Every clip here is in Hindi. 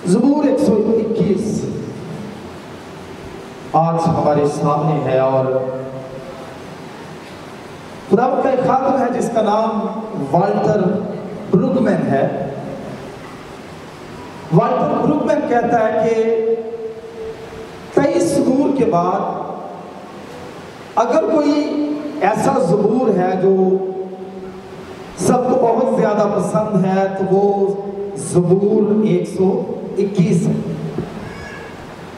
ज़बूर 121 आज हमारे सामने है और खुदा का एक खातन है जिसका नाम वाल्टर ब्रुगमैन है। वाल्टर ब्रुगमैन कहता है कि 23 ज़बूर के बाद अगर कोई ऐसा ज़बूर है जो सबको बहुत ज़्यादा पसंद है तो वो ज़बूर 121 है।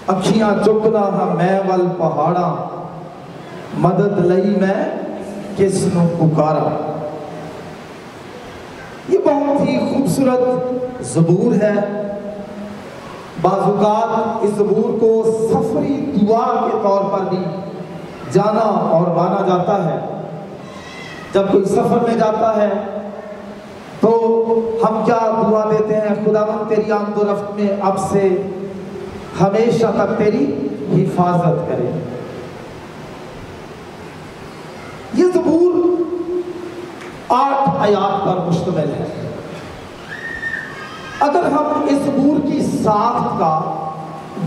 अखियां चुकना हाँ मैं वल पहाड़ा, मदद लई मैं किसनों पुकारा। ये बहुत ही खूबसूरत ज़बूर है। बाज़ुकात इस ज़बूर को सफरी दुआ के तौर पर भी जाना और माना जाता है। जब कोई सफर में जाता है तो हम क्या दुआ देते हैं, खुदावंद तेरी आमदोरफ्त में अब से हमेशा तक तेरी हिफाजत करे। ये ज़बूर 8 आयात पर मुश्तमिल है। अगर हम इस ज़बूर की साख्त का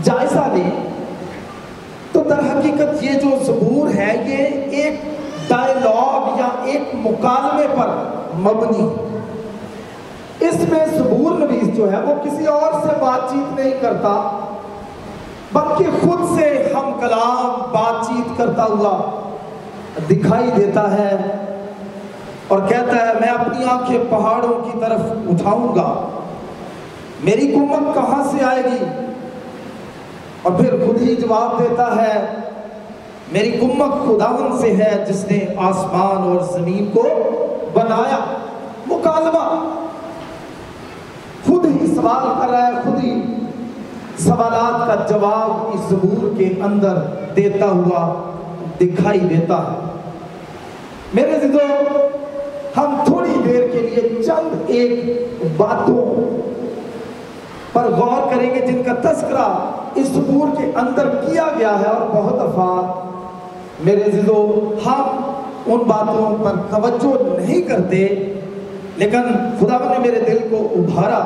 जायजा लें तो दर हकीकत ये जो ज़बूर है ये एक डायलॉग या एक मुकालमे पर मबनी। इसमें ज़बूर नवीस जो है वो किसी और से बातचीत नहीं करता बल्कि खुद से हम कलाम बातचीत करता हुआ दिखाई देता है और कहता है मैं अपनी आंखें पहाड़ों की तरफ उठाऊंगा, मेरी कुव्वत कहां से आएगी। और फिर खुद ही जवाब देता है मेरी कुव्वत खुदावंद से है जिसने आसमान और जमीन को बनाया। मुकालमा, खुद ही सवाल कर रहा है, खुद ही सवालात का जवाब इस ज़बूर के अंदर देता हुआ दिखाई देता है। मेरे ज़िदो, हम थोड़ी देर के लिए चंद एक बातों पर गौर करेंगे जिनका तस्करा इस ज़बूर के अंदर किया गया है। और बहुत दफा मेरे ज़िदो हम उन बातों पर तवज्जो नहीं करते, लेकिन खुदावंद ने मेरे दिल को उभारा।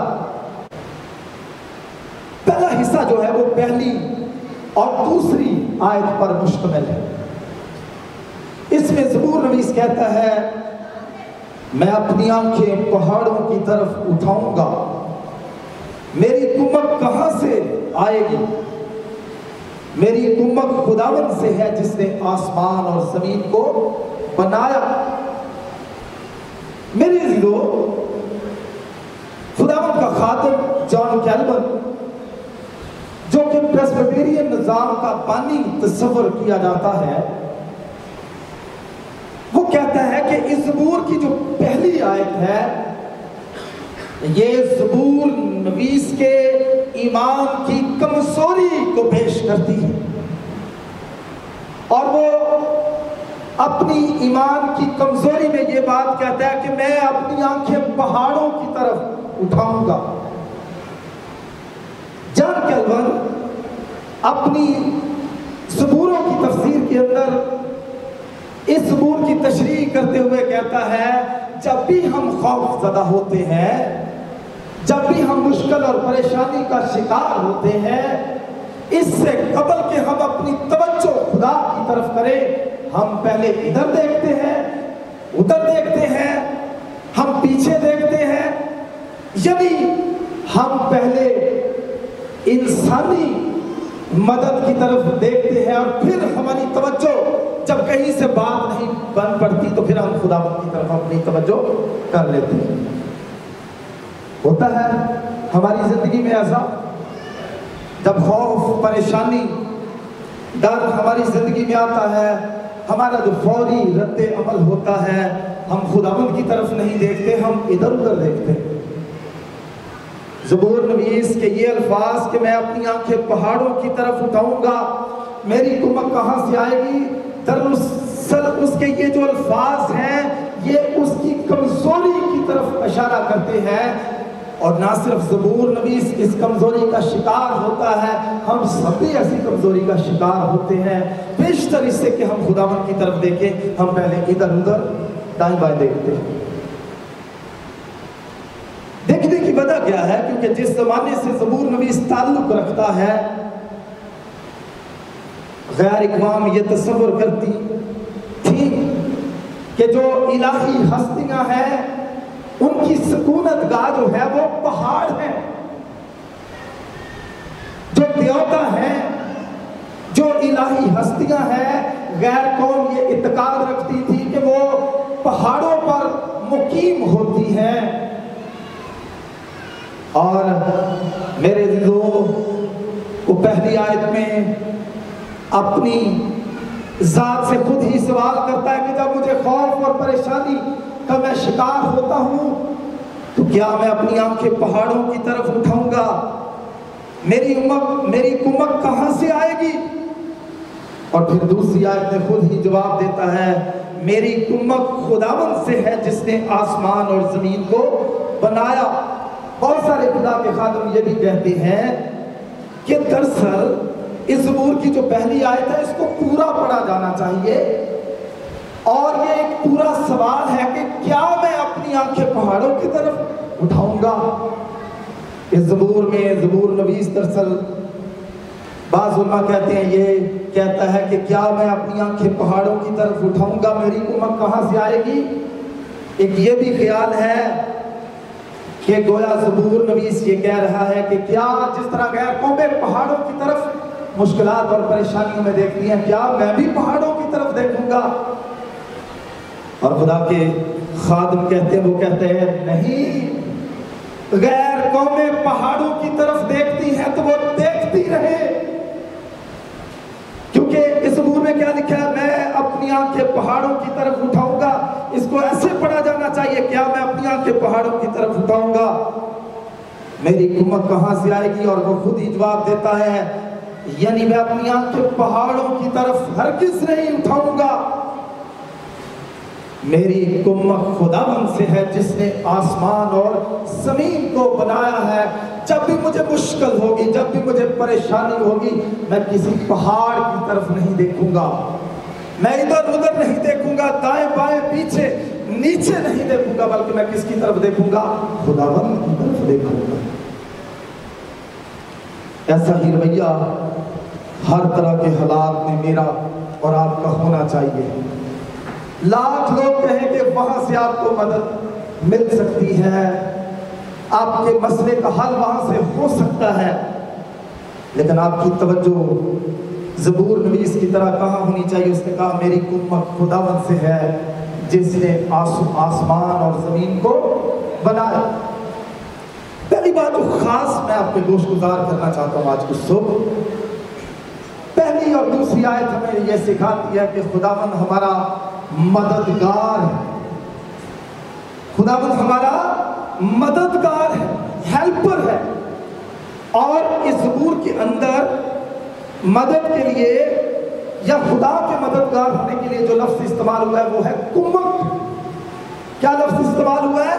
पहला हिस्सा जो है वो पहली और दूसरी आयत पर मुश्तमिल है। इसमें ज़बूर नवीस कहता है मैं अपनी आंखें पहाड़ों की तरफ उठाऊंगा, मेरी कुव्वत कहां से आएगी। मेरी कुव्वत खुदावंद से है जिसने आसमान और जमीन को बनाया। मेरे ज़िदो, खुदावंद का खातिब जॉन कैल्विन जो कि प्रेस्बिटेरियन निज़ाम का बानी तस्वर किया जाता है, वो कहता है कि इस ज़बूर की जो पहली आयत है ये ज़बूर नवीस के ईमान की कमजोरी को पेश करती है और वो अपनी ईमान की कमजोरी में ये बात कहता है कि मैं अपनी आंखें पहाड़ों की तरफ उठाऊंगा। जॉन कैल्विन अपनी ज़बूरों की तफसीर के अंदर इस ज़बूर की तशरीह करते हुए कहता है जब भी हम खौफज़दा होते हैं, जब भी हम मुश्किल और परेशानी का शिकार होते हैं, इससे कबल के हम अपनी तवज्जो खुदा की तरफ करें, हम पहले इधर देखते हैं, उधर देखते हैं, हम पीछे देखते हैं, यानी हम पहले इंसानी मदद की तरफ देखते हैं और फिर हमारी तवज्जो जब कहीं से बात नहीं बन पड़ती तो फिर हम खुदावंद की तरफ अपनी तवज्जो कर लेते हैं। होता है हमारी जिंदगी में ऐसा, जब खौफ, परेशानी, डर हमारी जिंदगी में आता है, हमारा जो फौरी रद्द अमल होता है, हम खुदावंद की तरफ नहीं देखते, हम इधर उधर देखते हैं। ज़बूर नवीस के ये अल्फाज कि मैं अपनी आंखें पहाड़ों की तरफ उठाऊंगा, मेरी कुव्वत कहां से आएगी, दरअसल उसके ये जो अल्फाज हैं ये उसकी कमजोरी की तरफ इशारा करते हैं। और ना सिर्फ ज़बूर नवीस इस कमजोरी का शिकार होता है, हम सभी ऐसी कमजोरी का शिकार होते हैं। बेशतर इससे कि हम खुदावंद की तरफ देखें, हम पहले इधर उधर दाएं बाएं देखते हैं। देखने की वजह गया है, क्योंकि जिस जमाने से ज़बूर नवीस ताल्लुक रखता है, गैर इकवाम ये तस्वर करती थी कि जो इलाही हस्तियां हैं उनकी सुकूनत गाह जो है वो पहाड़ है। जो देवता है, जो इलाही हस्तियां हैं, गैर कौम ये इत्तेकाद रखती थी कि वो पहाड़ों पर मुकीम होती हैं। और मेरे दिलों को पहली आयत में अपनी जात से खुद ही सवाल करता है कि जब मुझे खौफ और परेशानी का मैं शिकार होता हूं तो क्या मैं अपनी आंखें पहाड़ों की तरफ उठाऊंगा? मेरी कुमक कहां से आएगी? और फिर दूसरी आयत में खुद ही जवाब देता है, मेरी कुमक खुदावंद से है जिसने आसमान और जमीन को बनाया। बहुत सारे खुदा के खादम ये भी कहते हैं कि दरअसल इस ज़बूर की जो पहली आयत है इसको पूरा पढ़ा जाना चाहिए, और ये एक पूरा सवाल है कि क्या मैं अपनी आंखें पहाड़ों की तरफ उठाऊंगा? इस ज़बूर में ज़बूर नवीस दरअसल बाज़ उलमा कहते हैं, ये कहता है कि क्या मैं अपनी आंखें पहाड़ों की तरफ उठाऊंगा, मेरी कुमक कहां से आएगी? एक ये भी ख्याल है कि गोया ज़बूर नवीस ये कह रहा है कि क्या जिस तरह गैर कौमें पहाड़ों की तरफ मुश्किलात और परेशानियों में देखती हैं, क्या मैं भी पहाड़ों की तरफ देखूंगा? और खुदा के खादिम कहते हैं, वो कहते हैं नहीं, गैर कौमें पहाड़ों की तरफ देखती हैं तो वो देखती रहे, क्योंकि इस ज़बूर में क्या लिखा है, मैं अपनी आंखें पहाड़ों की तरफ उठाऊंगा। इसको ऐसे पढ़ा जाना चाहिए, क्या मैं अपनी आंखें पहाड़ों की तरफ उठाऊंगा, मेरी कुमत कहां से आएगी? और वो खुद ही जवाब देता है, यानी मैं अपनी आंखें पहाड़ों की तरफ हरगिज़ नहीं उठाऊंगा, मेरी कुम्मत खुदावंद से है जिसने आसमान और जमीन को बनाया है। जब भी मुझे मुश्किल होगी, जब भी मुझे परेशानी होगी, मैं किसी पहाड़ की तरफ नहीं देखूंगा, मैं इधर उधर नहीं देखूंगा, दाएं बाएं पीछे नीचे नहीं देखूंगा, बल्कि मैं किसकी तरफ देखूंगा? खुदावंद की तरफ देखूंगा। ऐसा ही रवैया हर तरह के हालात में मेरा और आपका होना चाहिए। लाख लोग कहें कि वहां से आपको मदद मिल सकती है, आपके मसले का हल वहां से हो सकता है, लेकिन आपकी तवज्जो ज़बूर नवीस की तरह कहाँ होनी चाहिए? उसने कहा, मेरी कुम्मत खुदावंद से है जिसने आसमान और ज़मीन को बनाया। पहली बात तो खास मैं आपके गोश गुजार करना चाहता हूँ आज की सुबह। पहली और दूसरी आयत हमें यह सिखाती है कि खुदावंद हमारा मददगार है, खुदावंद हमारा मददगार है, हेल्पर है। और इस ज़बूर के अंदर मदद के लिए या खुदा के मददगार होने के लिए जो लफ्ज़ इस्तेमाल हुआ है वो है कुम्मक। क्या लफ्ज़ इस्तेमाल हुआ है?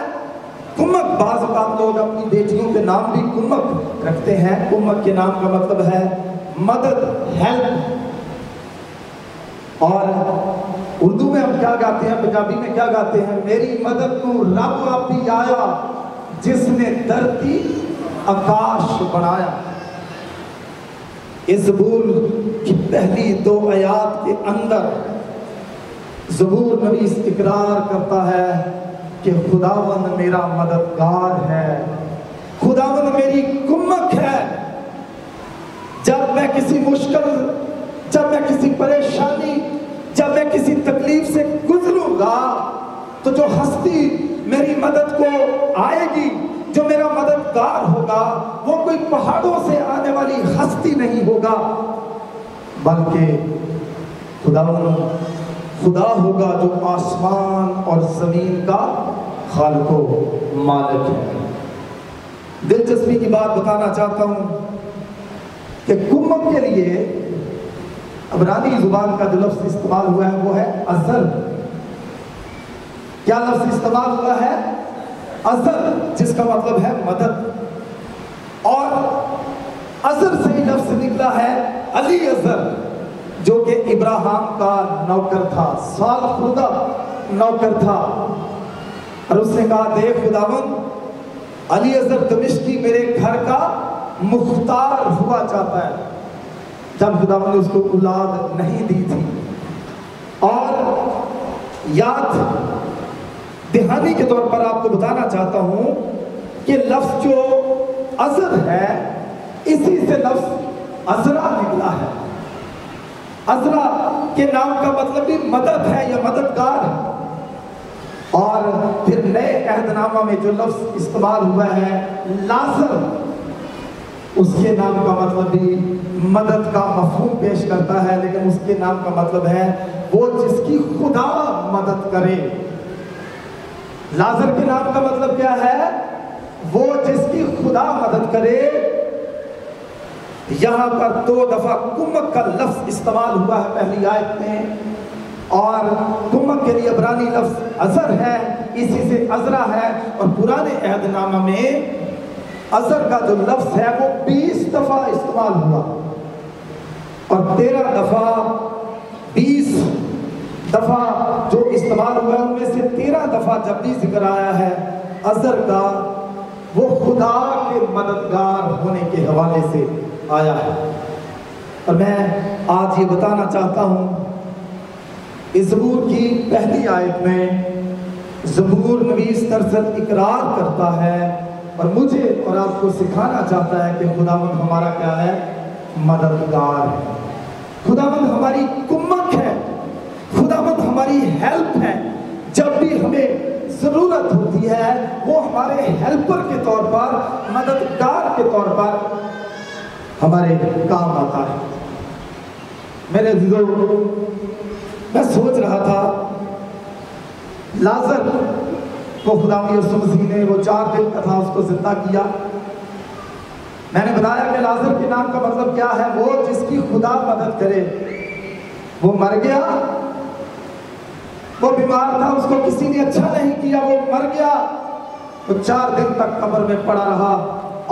कुम्मक। बाज़ औक़ात लोग अपनी बेटियों के नाम भी कुम्मक रखते हैं। कुम्मक के नाम का मतलब है मदद, हेल्प। और उर्दू में हम क्या गाते हैं, पंजाबी में क्या गाते हैं? मेरी मदद को रब आपी आया जिसने धरती आकाश बनाया। इस ज़बूर की पहली दो आयात के अंदर ज़बूर नवीस इकरार करता है कि खुदावंद मेरा मददगार है, खुदावंद मेरी कुम्मक है। जब मैं किसी मुश्किल, जब मैं किसी परेशानी, जब मैं किसी तकलीफ से गुजरूंगा तो जो हस्ती मेरी मदद को आएगी, जो मेरा मददगार होगा, वो कोई पहाड़ों से आने वाली हस्ती नहीं होगा, बल्कि खुदा होगा जो आसमान और जमीन का खालिको मालिक है। दिलचस्पी की बात बताना चाहता हूं कि कुम्मक के लिए अबरानी जुबान का जो लफ्ज़ इस्तेमाल हुआ है वो है अज़ल। क्या लफ्ज़ इस्तेमाल हुआ है? अज़ल, जिसका मतलब है मदद। और अज़ल से ही लफ्ज़ निकला है अली अज़ल, जो कि इब्राहिम का नौकर था, साल खुदा नौकर था। और उसने कहा, देख खुदावंद, अली अजहर दमिश्की मेरे घर का मुख्तार हुआ चाहता है, जब खुदा ने उसको औलाद नहीं दी थी। और याद दहानी के तौर पर आपको बताना चाहता हूं कि लफ्ज जो अजर है, इसी से लफ्ज अजरा निकला है। अजरा के नाम का मतलब भी मदद है या मददगार है। और फिर नए अहदनामा में जो लफ्ज इस्तेमाल हुआ है लाजर, उसके नाम का मतलब भी मदद का मफहूम पेश करता है, लेकिन उसके नाम का मतलब है वो जिसकी खुदा मदद करे। लाजर के नाम का मतलब क्या है? वो जिसकी खुदा मदद करे। यहां पर 2 दफा कुम्मक का लफ्ज इस्तेमाल हुआ है पहली आयत में, और कुम्मक के लिए इब्रानी लफ्ज अजर है, इसी से अजरा है। और पुराने अहदनामा में अजर का जो लफ्ज है वो 20 दफा इस्तेमाल हुआ, और 13 दफा 20 दफा जो इस्तेमाल हुआ उनमें से 13 दफा जब भी जिक्र आया है अजर का, वो खुदा के मददगार होने के हवाले से आया है। और मैं आज ये बताना चाहता हूँ, इस ज़बूर की पहली आयत में ज़बूर नवीस दरअसल इकरार करता है और मुझे और आपको सिखाना चाहता है कि खुदावंद हमारा क्या है? मददगार है। खुदावंद हमारी कुम्मक है, खुदावंद हमारी हेल्प है। जब भी हमें ज़रूरत होती है वो हमारे हेल्पर के तौर पर, मददगार के तौर पर हमारे काम आता है। मेरे अज़ीज़ों, मैं सोच रहा था लाजर को खुदावंद यीशु मसीह ने वो 4 दिन का था उसको जिंदा किया। मैंने बताया कि लाजर के नाम का मतलब क्या है? वो जिसकी खुदा मदद करे। वो मर गया, वो बीमार था, उसको किसी ने अच्छा नहीं किया, वो मर गया, तो 4 दिन तक कब्र में पड़ा रहा।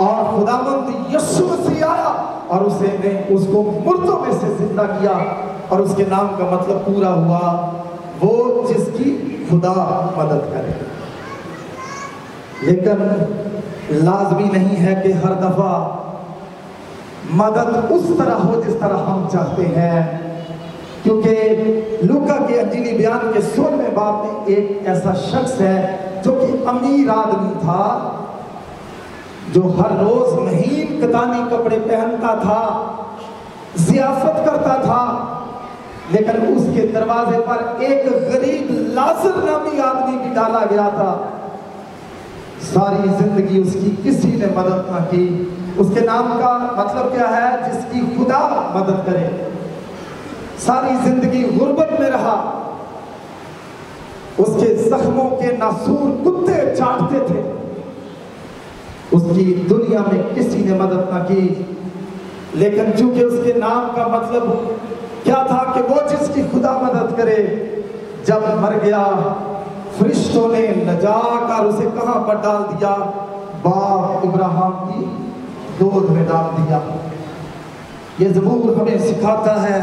और खुदावंद यीशु मसीह आया और उसको मुर्दों में से जिंदा किया, और उसके नाम का मतलब पूरा हुआ, वो जिसकी खुदा मदद करे। लेकिन लाजमी नहीं है कि हर दफा मदद उस तरह हो जिस तरह हम चाहते हैं, क्योंकि लूका के अंजीली बयान के 16वें बाब में एक ऐसा शख्स है जो कि अमीर आदमी था, जो हर रोज महीन कतानी कपड़े पहनता था, जियाफत करता था, लेकिन उसके दरवाजे पर एक गरीब लाजर नामी आदमी भी डाला गया था। सारी जिंदगी उसकी किसी ने मदद ना की। उसके नाम का मतलब क्या है? जिसकी खुदा मदद करे। सारी जिंदगी गुर्बत में रहा, उसके जख्मों के नासूर कुत्ते चाटते थे, उसकी दुनिया में किसी ने मदद ना की। लेकिन चूंकि उसके नाम का मतलब क्या था कि वो जिसकी खुदा मदद करे, जब मर गया फरिश्तों ने लजाकर उसे कहां पर डाल दिया? बाप इब्राहिम की गोद में डाल दिया। ये ज़बूर हमें सिखाता है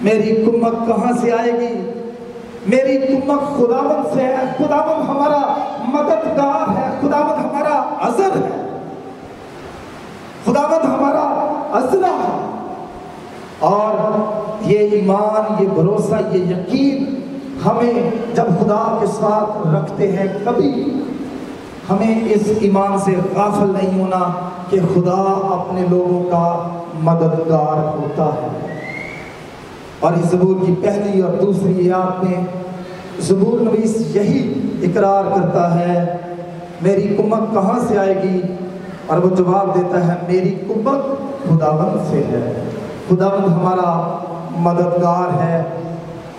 मेरी कुम्मक कहां से आएगी? मेरी कुम्मक खुदावंद से है। खुदावंद हमारा मददगार है, खुदावंद हमारा अज़र है, खुदावंद हमारा अज़रा है। और ये ईमान, ये भरोसा, ये यकीन हमें जब खुदा के साथ रखते हैं, कभी हमें इस ईमान से गाफिल नहीं होना कि खुदा अपने लोगों का मददगार होता है। और इस ज़बूर की पहली और दूसरी आयत में ज़बूर नवीस यही इकरार करता है, मेरी कुम्मक कहाँ से आएगी? और वो जवाब देता है, मेरी कुम्मक खुदावंद से है। खुदावंद हमारा मददगार है।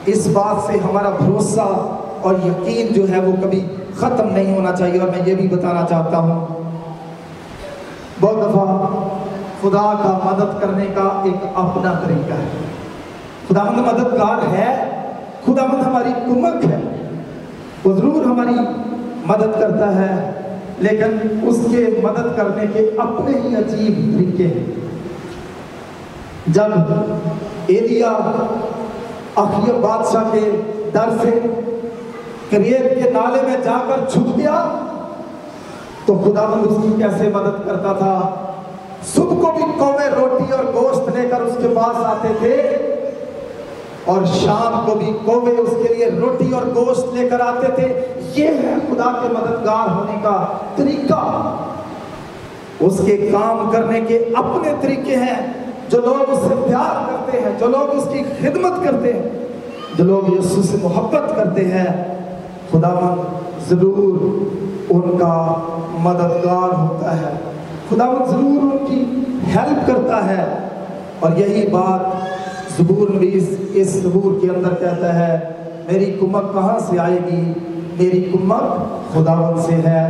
इस बात से हमारा भरोसा और यकीन जो है वो कभी ख़त्म नहीं होना चाहिए। और मैं ये भी बताना चाहता हूँ, बहुत दफ़ा खुदा का मदद करने का एक अपना तरीका है। खुदावंद मददगार है, खुदावंद हमारी कुम्मक है, वो ज़रूर हमारी मदद करता है, लेकिन उसके मदद करने के अपने ही अजीब तरीके हैं। जब एलिया अखिया बादशाह के डर से करियत के नाले में जाकर छुप गया, तो खुदावंद उसकी कैसे मदद करता था। सुबह को भी कौवे रोटी और गोश्त लेकर उसके पास आते थे और शाम को भी कौवे उसके लिए रोटी और गोश्त लेकर आते थे। ये है खुदा के मददगार होने का तरीका। उसके काम करने के अपने तरीके हैं। जो लोग उससे प्यार करते हैं, जो लोग उसकी खिदमत करते हैं, जो लोग यीशु से मोहब्बत करते हैं, खुदावंद जरूर उनका मददगार होता है, खुदावंद जरूर उनकी हेल्प करता है। और यही बात ज़बूर नवीस इस ज़बूर के अंदर कहता है, मेरी कुम्मत कहाँ से आएगी, मेरी कुम्मत खुदावंद से है।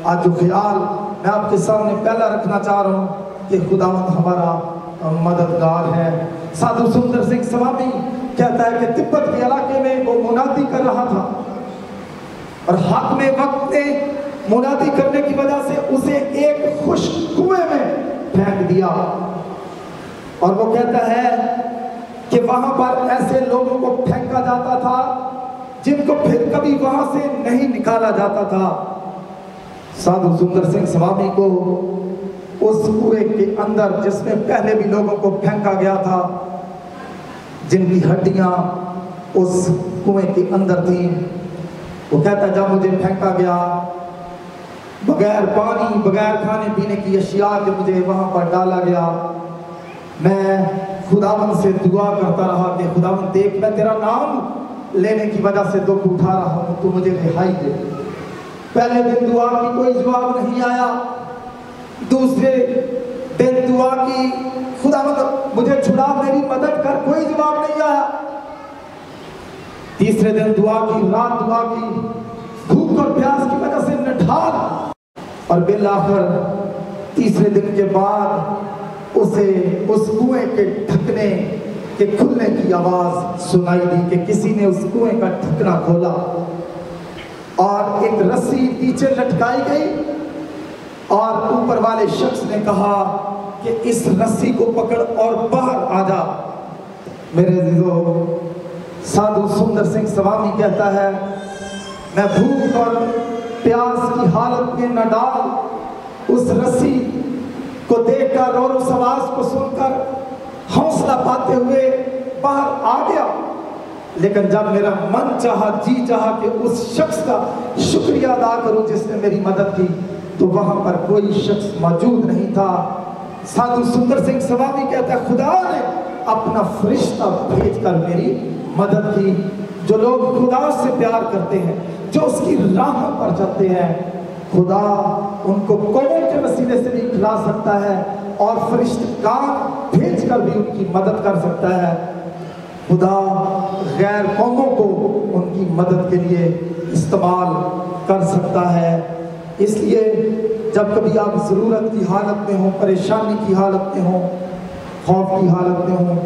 आज जो ख्याल मैं आपके सामने पहला रखना चाह रहा हूँ कि खुदावंद हमारा मददगार है। साधु सुंदर सिंह स्वामी कहता है कि तिब्बत के इलाके में वो मुनादी कर रहा था और हाथ में वक्त ने मुनादी करने की वजह से उसे एक खुश्क कुएं में फेंक दिया। और वो कहता है कि वहां पर ऐसे लोगों को फेंका जाता था जिनको फिर कभी वहां से नहीं निकाला जाता था। साधु सुंदर सिंह स्वामी को उस कुएं के अंदर, जिसमें पहले भी लोगों को फेंका गया था, जिनकी हड्डियां उस कुएं के अंदर थी, वो कहता जब मुझे फेंका गया, बगैर पानी बगैर खाने पीने की अशिया के मुझे वहां पर डाला गया, मैं खुदावंद से दुआ करता रहा कि खुदावंद देख, मैं तेरा नाम लेने की वजह से दुख उठा रहा हूं, तू मुझे रिहाई दे। पहले दिन दुआ की कोई जवाब नहीं आया, दूसरे दिन दुआ की खुदावंद मुझे छुड़ा, मेरी मदद कर, कोई जवाब नहीं आया। तीसरे दिन दुआ की, रात दुआ की, भूख और प्यास की वजह से निठार, और बिल आखिर तीसरे दिन के बाद उसे उस कुएं के ढकने के खुलने की आवाज सुनाई दी कि किसी ने उस कुएं का ढकना खोला और एक रस्सी नीचे लटकाई गई और ऊपर वाले शख्स ने कहा कि इस रस्सी को पकड़ और बाहर आ जा। मेरे अजीजों, साधु सुंदर सिंह स्वामी कहता है, मैं भूख और प्यास की हालत में न डाल उस रस्सी को देखकर और उस आवाज को सुनकर हौसला पाते हुए बाहर आ गया। लेकिन जब मेरा मन चाहा, जी चाहा कि उस शख्स का शुक्रिया अदा करूं जिसने मेरी मदद की, तो वहां पर कोई शख्स मौजूद नहीं था। साधु सुंदर सिंह स्वामी कहता है, खुदा ने अपना फरिश्ता भेजकर मेरी मदद की। जो लोग खुदा से प्यार करते हैं, जो उसकी राह पर चलते हैं, खुदा उनको कौमों के वसीले से भी खिला सकता है और फरिश्तेगार भेजकर भी उनकी मदद कर सकता है। खुदा गैर कौमों को उनकी मदद के लिए इस्तेमाल कर सकता है। इसलिए जब कभी आप ज़रूरत की हालत में हो, परेशानी की हालत में हो, खौफ की हालत में हो,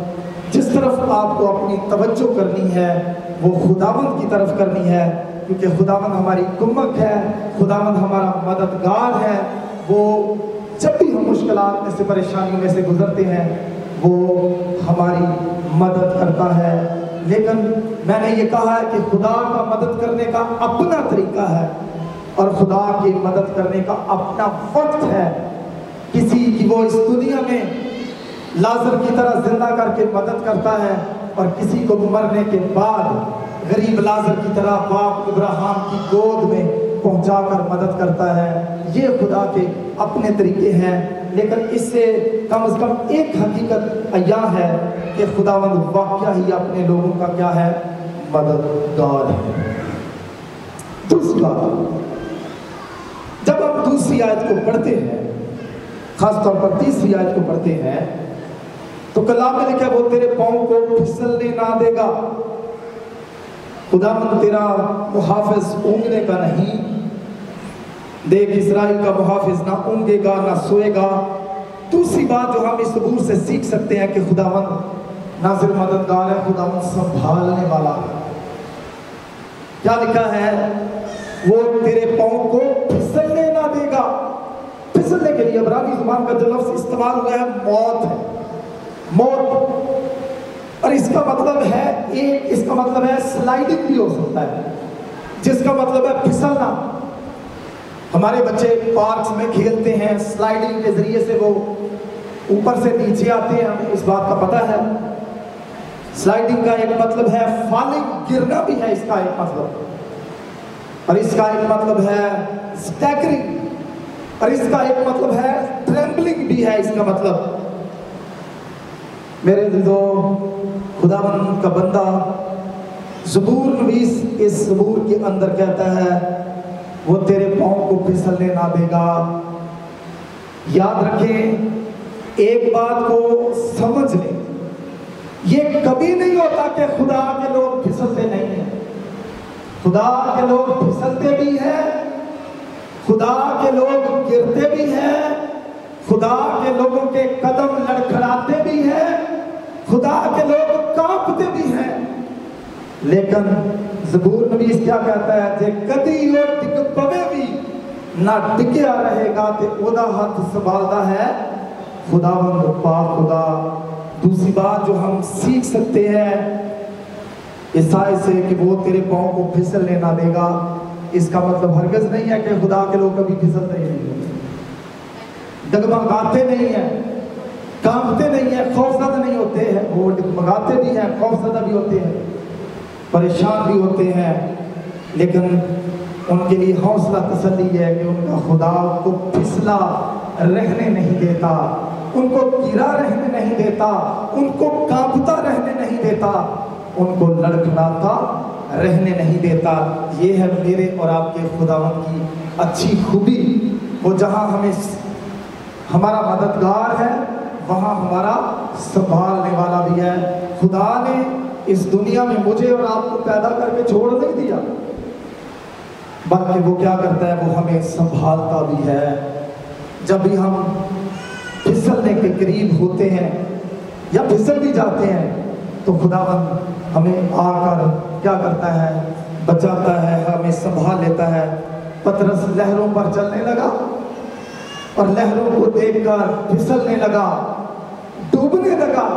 जिस तरफ आपको अपनी तवज्जो करनी है वो खुदावंद की तरफ करनी है, क्योंकि खुदावंद हमारी कुम्मत है, खुदावंद हमारा मददगार है। वो जब भी हम मुश्किलात में से, परेशानियों में से गुजरते हैं, वो हमारी मदद करता है। लेकिन मैंने ये कहा है कि खुदा का मदद करने का अपना तरीका है और खुदा की मदद करने का अपना वक्त है। किसी की वो इस दुनिया में लाजर की तरह जिंदा करके मदद करता है और किसी को मरने के बाद गरीब लाजर की तरह बाप इब्राहिम की गोद में पहुंचाकर मदद करता है। ये खुदा के अपने तरीके हैं। लेकिन इससे कम से कम एक हकीकत अय्या है कि खुदावंद वाकया ही अपने लोगों का क्या है, मददगार है। दूसरी बात, जब हम दूसरी आयत को पढ़ते हैं, खासतौर पर तीसरी आयत को पढ़ते हैं, तो कलाम में लिखा, वो तेरे पांव को फिसलने ना देगा। खुदावंद तेरा मुहाफिज ऊँघने का नहीं। देख, इस्राएल का मुहाफिज ना ऊँघेगा ना सोएगा। दूसरी बात जो हम इस सबूर से सीख सकते हैं कि खुदावंद ना सिर्फ मददगार है, खुदावंद संभालने वाला है। क्या लिखा है? वो तेरे पांव को फिसलने ना देगा। फिसलने के लिए इब्रानी जुबान का जो लफ्ज इस्तेमाल हुआ है, मौत है, मौत। और इसका मतलब है, एक इसका मतलब है स्लाइडिंग भी हो सकता है, जिसका मतलब है फिसलना। हमारे बच्चे पार्क्स में खेलते हैं, स्लाइडिंग के जरिए से वो ऊपर से नीचे आते हैं, हमें इस बात का पता है। स्लाइडिंग का एक मतलब है फॉलिंग, गिरना भी है इसका एक मतलब, और इसका एक मतलब है स्टैगरिंग, और इसका एक मतलब है ट्रेम्बलिंग भी है इसका मतलब। मेरे दिलो खुदावन का बंदा ज़बूर नवीस इस ज़बूर के अंदर कहता है वो तेरे पाँव को फिसलने ना देगा। याद रखें, एक बात को समझ लें, ये कभी नहीं होता कि खुदा के लोग फिसलते नहीं हैं। खुदा के लोग फिसलते भी हैं, खुदा के लोग गिरते भी हैं, खुदा के लोगों के कदम लड़खड़ाते भी हैं, खुदा के लोग कांपते भी हैं। लेकिन ज़बूर नबी क्या कहता है, जे कदी वो टिक पवे भी ना टिकया रहेगा ते ओदा हाथ संभालता है खुदावंद पाक खुदा। दूसरी बात जो हम सीख सकते हैं ईसाई से कि वो तेरे पाँव को फिसलने ना देगा, इसका मतलब हरगिज़ नहीं है कि खुदा के लोग कभी फिसलते ही नहीं होते, डगमगाते नहीं हैं, कांपते नहीं हैं, खौफज़दा नहीं होते हैं। वो डगमगाते भी हैं, खौफज़दा भी होते हैं, परेशान भी होते हैं, लेकिन उनके लिए हौसला तसल्ली है कि उनका खुदा उनको फिसला रहने नहीं देता, उनको गिरा रहने नहीं देता, उनको कांपता रहने नहीं देता, उनको लड़खड़ाता रहने नहीं देता। ये है मेरे और आपके खुदावन की अच्छी खूबी। वो जहाँ हमें हमारा मददगार है वहाँ हमारा संभालने वाला भी है। खुदा ने इस दुनिया में मुझे और आपको पैदा करके छोड़ नहीं दिया, बल्कि वो क्या करता है, वो हमें संभालता भी है। जब भी हम फिसलने के करीब होते हैं या फिसल भी जाते हैं तो खुदावन हमें आकर क्या करता है, बचाता है, हमें संभाल लेता है। पतरस लहरों पर चलने लगा और लहरों को देखकर फिसलने लगा, डूबने लगा,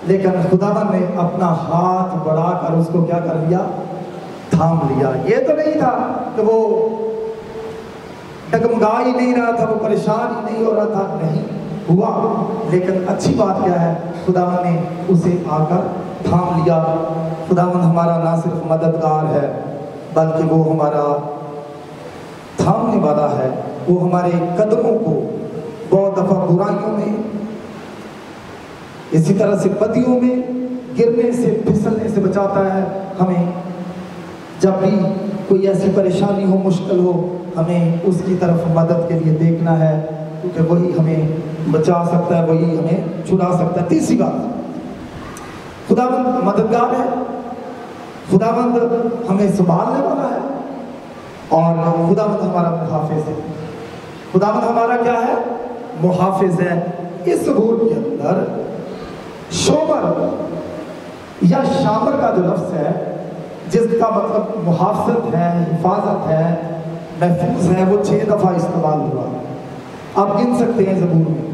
लेकिन खुदावन ने अपना हाथ बढ़ाकर उसको क्या कर लिया, थाम लिया। ये तो नहीं था कि वो डगमगा ही नहीं रहा था, वो परेशान ही नहीं हो रहा था, नहीं हुआ। लेकिन अच्छी बात क्या है, खुदावन ने उसे आकर थाम लिया। खुदावन हमारा ना सिर्फ मददगार है बल्कि वो हमारा थामने वाला है। वो हमारे कदमों को बहुत दफ़ा बुराइयों में, इसी तरह से बदियों में गिरने से, फिसलने से बचाता है। हमें जब भी कोई ऐसी परेशानी हो, मुश्किल हो, हमें उसकी तरफ मदद के लिए देखना है, क्योंकि वही हमें बचा सकता है, वही हमें छुड़ा सकता है। तीसरी बात, खुदावंद मददगार है, खुदावंद हमें संभालने वाला है, और खुदावंद हमारा मुहाफिज है। खुदावंद हमारा क्या है, मुहाफिज है। इस ज़बूर के अंदर शोमर या शामर का जो लफ्ज़ है, जिसका मतलब मुहाफ़ज़त है, हिफाजत है, महफूज है, वो 6 दफ़ा इस्तेमाल हुआ। आप गिन सकते हैं ज़बूर में।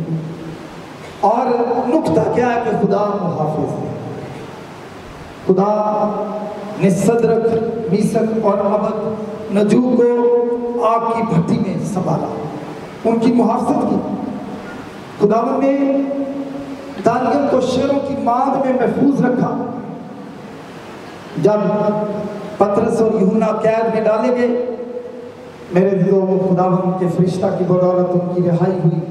और नुक्ता क्या है कि खुदा मुहाफ़िज है। खुदा ने सदरक, मीसक और अबद नजू को आग की भट्टी में संभाला, उनकी मुहाफ़ज़त की। खुदावन ने दानियल को शेरों की मांद में महफूज रखा। जब पतरस और यूहन्ना कैद में डाले गए, मेरे दिलों में खुदावन के फरिश्ता की बदौलत उनकी रिहाई हुई।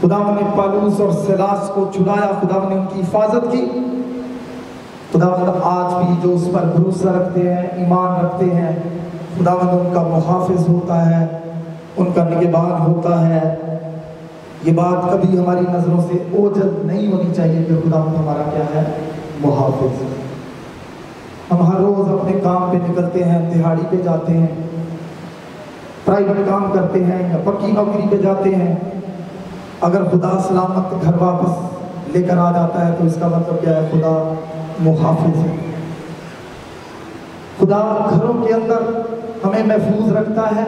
खुदावन ने पौलुस और सिलास को छुड़ाया, खुदावन ने उनकी हिफाजत की। खुदावन आज भी जो उस पर भरोसा रखते हैं, ईमान रखते हैं, खुदावन उनका मुहाफिज होता है, उनका निगहबान होता है। ये बात कभी हमारी नज़रों से ओझल नहीं होनी चाहिए कि खुदावन हमारा क्या है, मुहाफिज। हम हर रोज़ अपने काम पे निकलते हैं, दिहाड़ी पे जाते हैं, प्राइवेट काम करते हैं या पक्की नौकरी पे जाते हैं। अगर खुदा सलामत घर वापस लेकर आ जाता है तो इसका मतलब क्या है, खुदा मुहाफिज है। खुदा घरों के अंदर हमें महफूज रखता है,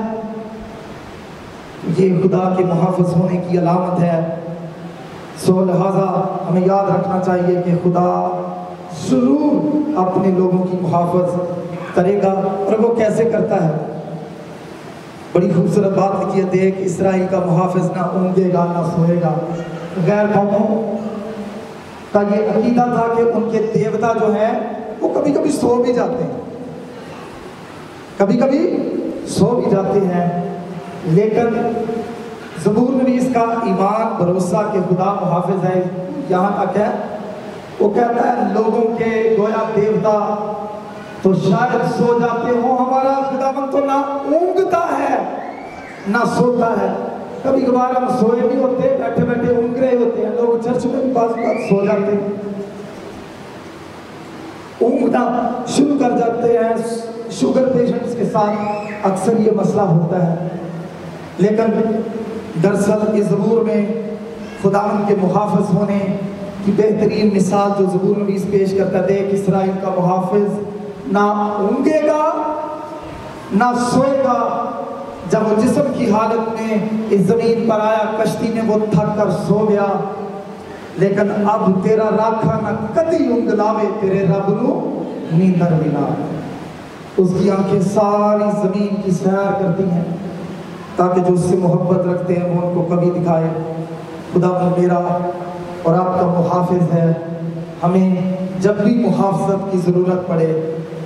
ये खुदा के मुहाफिज होने की अलामत है। सो लिहाजा हमें याद रखना चाहिए कि खुदा ज़रूर अपने लोगों की मुहाफिज करेगा। और वो कैसे करता है, बड़ी खूबसूरत बात लिखी है, देख इसराइल का मुहाफिज ना ऊँघेगा ना सोएगा। गैर कौमों का ये अकीदा था कि उनके देवता जो है वो कभी कभी सो भी जाते हैं, कभी कभी सो भी जाते हैं, लेकिन ज़बूर नवीस का ईमान भरोसा के खुदा मुहाफिज है यहाँ तक है। वो कहता है लोगों के गोया देवता तो शायद सो जाते हो, हमारा खुदावन तो ना ऊँघता है ना सोता है। कभी कभार हम सोए नहीं होते, बैठे बैठे ऊँघ रहे होते हैं। लोग चर्च में भी बात सो जाते हैं, ऊँघना शुरू कर जाते हैं। शुगर पेशेंट्स के साथ अक्सर ये मसला होता है। लेकिन दरअसल इस ज़बूर में खुदावन के मुहाफ़िज़ होने की बेहतरीन मिसाल जो ज़बूर नवीस पेश करता है, देख इसराइल का मुहाफ़िज़ ना ऊँघेगा ना सोएगा। जब वो जिस्म की हालत में इस ज़मीन पर आया, कश्ती में वो थक कर सो गया, लेकिन अब तेरा राखा न कदी ऊँघ लावे, तेरे रब नू नींदर भी ना। उसकी आंखें सारी ज़मीन की सैर करती हैं ताकि जो उससे मोहब्बत रखते हैं वो उनको कभी दिखाए। खुदा मेरा और आपका मुहाफिज है। हमें जब भी मुहाफ़त की ज़रूरत पड़े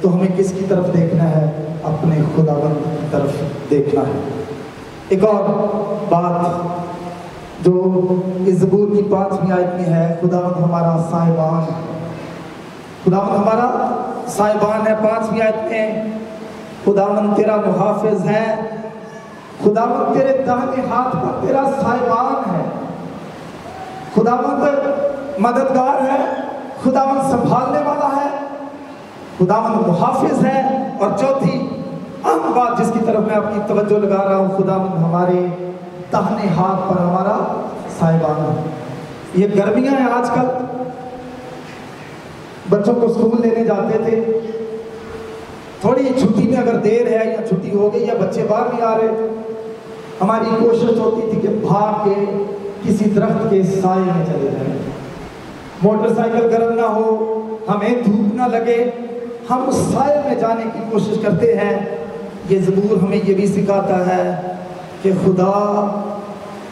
तो हमें किसकी तरफ देखना है? अपने खुदावंद की तरफ देखना है। एक और बात जो इस ज़बूर की 5वीं आयत में है, खुदावंद हमारा साहिबान है। खुदावंद हमारा साहिबान है। 5वीं आयत में खुदावंद तेरा मुहाफिज है, खुदावंद तेरे दाहिने हाथ पर तेरा साहिबान है। खुदावंद मददगार है, खुदावंद संभालने वाला है, खुदावंद मुहाफिज है। और चौथी अहम बात जिसकी तरफ मैं आपकी तवज्जो लगा रहा हूँ, खुदावंद हमारे दाहिने हाथ पर हमारा साहिबान है। ये गर्मियाँ हैं, आजकल बच्चों को स्कूल लेने जाते थे, थोड़ी छुट्टी में अगर देर है या छुट्टी हो गई या बच्चे बाहर नहीं आ रहे, हमारी कोशिश होती थी कि भाग के किसी दरख्त के साए में चले जाएं। मोटरसाइकिल गर्म ना हो, हमें धूप ना लगे, हम साए में जाने की कोशिश करते हैं। ये ज़बूर हमें ये भी सिखाता है कि खुदा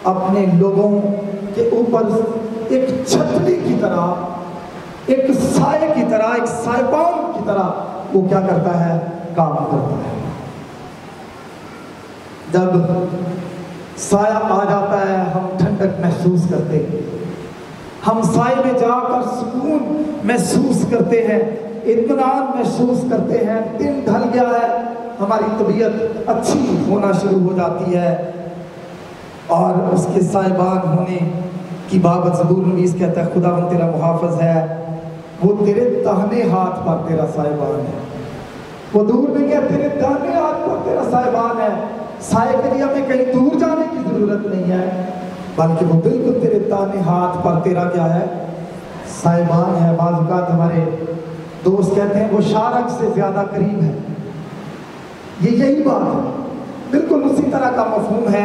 अपने लोगों के ऊपर एक छतरी की तरह, एक साए की तरह, एक साहिबान की तरह वो क्या करता है? काम करता है। जब साया आ जाता है हम ठंडक महसूस करते हैं, हम साए में जाकर सुकून महसूस करते हैं, इत्मीनान महसूस करते हैं। दिन ढल गया है, हमारी तबीयत अच्छी होना शुरू हो जाती है। और उसके साहिबान होने की बाबत ज़बूर नवीस कहता है खुदावंद तेरा मुहाफ़िज़ है, वो तेरे दाहिने हाथ पर तेरा साहिबान है। वो दूर नहीं है, तेरे दाहिने हाथ पर तेरा साहिबान है। साए के लिए हमें कहीं दूर जाने की ज़रूरत नहीं है, बल्कि वो बिल्कुल तेरे दाहिने हाथ पर तेरा क्या है? साहिबान है। बाज़ औक़ात हमारे दोस्त कहते हैं वो शारक से ज़्यादा करीब है। ये यही बात है, बिल्कुल उसी तरह का मफ़हूम है।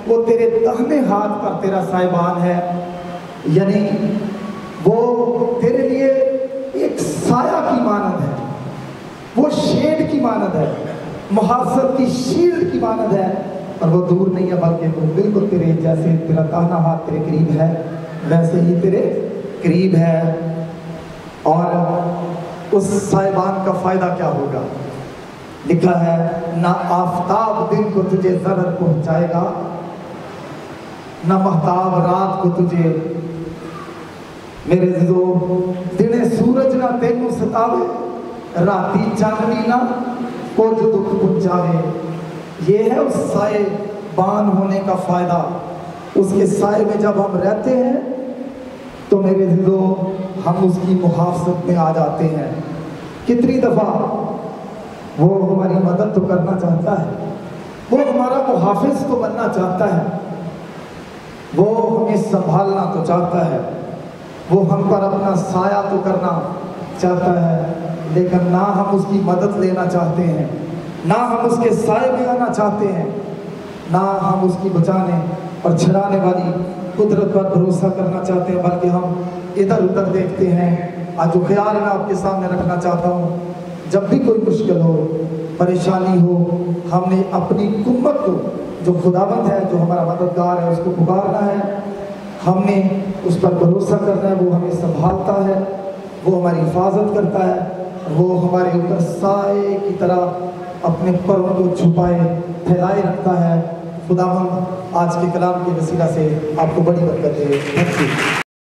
वो तेरे दाहिने हाथ पर तेरा साहिबान है, यानी वो तेरे लिए एक साया की मानद है, वो शेड की मानद है, मुहाफ़त की शील्ड की मानद है। और वो दूर नहीं है, बल्कि वो बिल्कुल तेरे जैसे, तेरा दाहिना हाथ तेरे करीब है वैसे ही तेरे करीब है। और उस साहिबान का फ़ायदा क्या होगा? लिखा है ना आफताब दिन को तुझे ज़रर पहुँचाएगा, ना महताब रात को तुझे। मेरे ज़िदो दिने सूरज ना तेनू सतावे, राती चांदनी ना कुछ दुख पहुँचावे। ये है उस साए बान होने का फ़ायदा। उसके साए में जब हम रहते हैं तो मेरे ज़िदो हम उसकी मुहाफ़त में आ जाते हैं। कितनी दफ़ा वो हमारी मदद तो करना चाहता है, वो हमारा मुहाफ़िज़ तो बनना चाहता है, वो हमें संभालना तो चाहता है, वो हम पर अपना साया तो करना चाहता है, लेकिन ना हम उसकी मदद लेना चाहते हैं, ना हम उसके साए में आना चाहते हैं, ना हम उसकी बचाने और छुड़ाने वाली कुदरत पर भरोसा करना चाहते हैं, बल्कि हम इधर उधर देखते हैं। आज जो ख्याल मैं आपके सामने रखना चाहता हूँ, जब भी कोई मुश्किल हो, परेशानी हो, हमने अपनी कुव्वत को, जो खुदाबंद है, जो हमारा मददगार है, उसको पुकारना है। हमने उस पर भरोसा करना है। वो हमें संभालता है, वो हमारी हिफाजत करता है, वो हमारे ऊपर साए की तरह अपने परों को छुपाए फैलाए रखता है। खुदावंद आज के कलाम के वसीला से आपको बड़ी बरकत दे।